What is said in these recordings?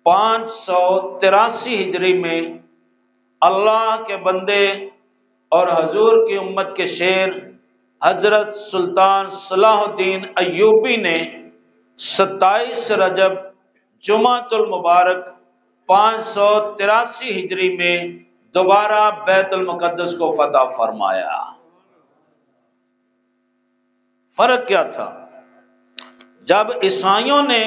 583 ہجری میں اللہ کے بندے اور حضور کی امت کے شیر حضرت سلطان صلاح الدین ایوبی نے 27 رجب جمعۃ المبارک 583 ہجری میں دوبارہ بیت المقدس کو فتح فرمایا۔ فرق کیا تھا؟ جب عیسائیوں نے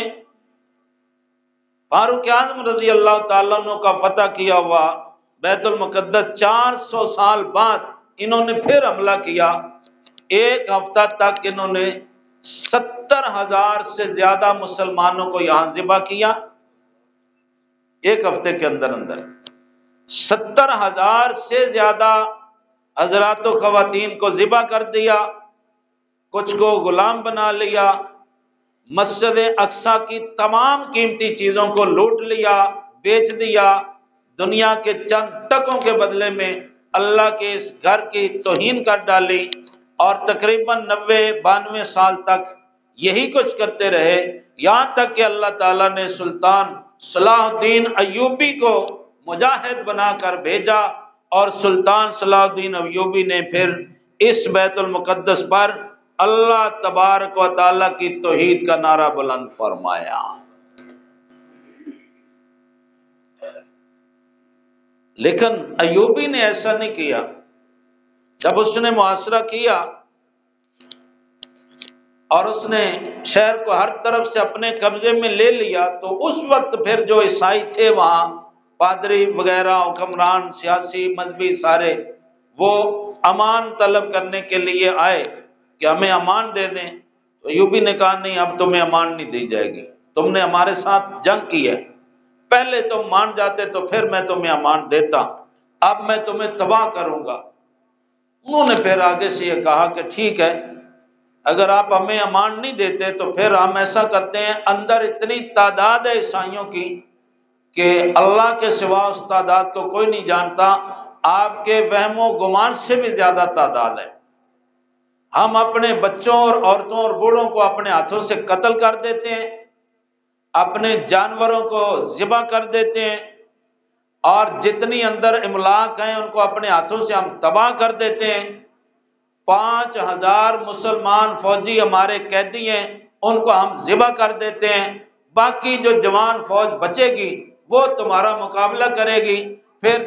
فاروق اعظم رضی اللہ تعالیٰ عنہ کا فتح کیا ہوا بیت المقدس، 400 سال بعد انہوں نے پھر حملہ کیا۔ ایک ہفتہ تک انہوں نے 70,000 سے زیادہ مسلمانوں کو یہاں ذبح کیا۔ ایک ہفتے کے اندر 70,000 سے زیادہ حضرات و خواتین کو ذبح کر دیا، کچھ کو غلام بنا لیا، مسجد اقصیٰ کی تمام قیمتی چیزوں کو لوٹ لیا، بیچ دیا، دنیا کے چند ٹکوں کے بدلے میں اللہ کے اس گھر کی توہین کر ڈالی، اور تقریباً 92 سال تک یہی کچھ کرتے رہے، یہاں تک کہ اللہ تعالیٰ نے سلطان صلاح الدین ایوبی کو مجاہد بنا کر بھیجا، اور سلطان صلاح الدین ایوبی نے پھر اس بیت المقدس پر اللہ تبارک و تعالیٰ کی توحید کا نعرہ بلند فرمایا۔ لیکن ایوبی نے ایسا نہیں کیا۔ جب اس نے محاصرہ کیا اور اس نے شہر کو ہر طرف سے اپنے قبضے میں لے لیا، تو اس وقت پھر جو عیسائی تھے وہاں، پادری وغیرہ، حکمران، سیاسی، مذہبی، سارے وہ امان طلب کرنے کے لیے آئے کہ ہمیں امان دے دیں۔ تو ایوبی نے کہا نہیں، اب تمہیں امان نہیں دی جائے گی، تم نے ہمارے ساتھ جنگ کی ہے، پہلے تم مان جاتے تو پھر میں تمہیں امان دیتا، اب میں تمہیں تباہ کروں گا۔ انہوں نے پھر آگے سے یہ کہا کہ ٹھیک ہے، اگر آپ ہمیں امان نہیں دیتے تو پھر ہم ایسا کرتے ہیں، اندر اتنی تعداد ہے عیسائیوں کی کہ اللہ کے سوا اس تعداد کو کوئی نہیں جانتا، آپ کے وہم و گمان سے بھی زیادہ تعداد ہے، ہم اپنے بچوں اور عورتوں اور بوڑھوں کو اپنے ہاتھوں سے قتل کر دیتے ہیں، اپنے جانوروں کو ذبح کر دیتے ہیں، اور جتنی اندر املاک ہیں ان کو اپنے ہاتھوں سے ہم تباہ کر دیتے ہیں۔ 5,000 مسلمان فوجی ہمارے قیدی ہیں، ان کو ہم ذبح کر دیتے ہیں، باقی جو جوان فوج بچے گی وہ تمہارا مقابلہ کرے گی، پھر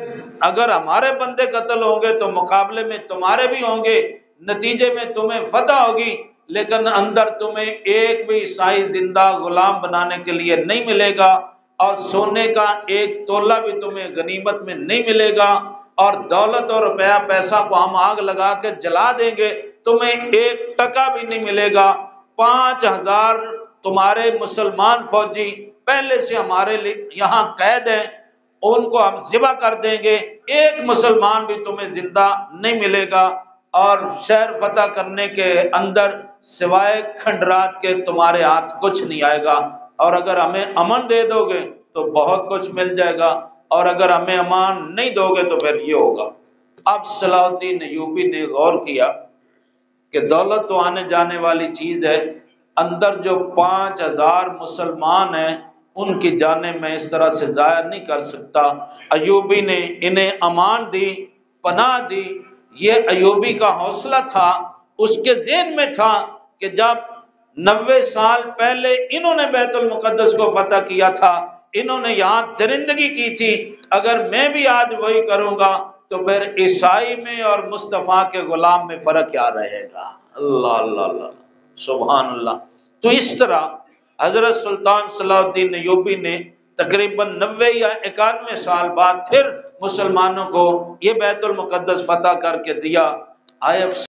اگر ہمارے بندے قتل ہوں گے تو مقابلے میں تمہارے بھی ہوں گے، نتیجے میں تمہیں فتح ہوگی، لیکن اندر تمہیں ایک بھی عیسائی زندہ غلام بنانے کے لیے نہیں ملے گا، اور سونے کا ایک تولہ بھی تمہیں غنیمت میں نہیں ملے گا، اور دولت اور روپیہ پیسہ کو ہم آگ لگا کے جلا دیں گے، تمہیں ایک ٹکا بھی نہیں ملے گا۔ 5,000 تمہارے مسلمان فوجی پہلے سے ہمارے لیے یہاں قید ہیں، ان کو ہم ذبح کر دیں گے، ایک مسلمان بھی تمہیں زندہ نہیں ملے گا، اور شہر فتح کرنے کے اندر سوائے کھنڈرات کے تمہارے ہاتھ کچھ نہیں آئے گا، اور اگر ہمیں امن دے دو گے تو بہت کچھ مل جائے گا، اور اگر ہمیں امان نہیں دو گے تو پھر یہ ہوگا۔ اب صلاح الدین ایوبی نے غور کیا کہ دولت تو آنے جانے والی چیز ہے، اندر جو 5,000 مسلمان ہیں ان کی جانیں میں اس طرح سے ضائع نہیں کر سکتا۔ ایوبی نے انہیں امان دی، پناہ دی۔ یہ ایوبی کا حوصلہ تھا، اس کے ذہن میں تھا کہ جب 90 سال پہلے انہوں نے بیت المقدس کو فتح کیا تھا، انہوں نے یہاں درندگی کی تھی، اگر میں بھی آج وہی کروں گا تو پھر عیسائی میں اور مصطفیٰ کے غلام میں فرق کیا رہے گا؟ اللہ اللہ اللہ، سبحان اللہ۔ تو اس طرح حضرت سلطان صلاح الدین ایوبی نے تقریباً 90 یا 91 سال بعد پھر مسلمانوں کو یہ بیت المقدس فتح کر کے دیا۔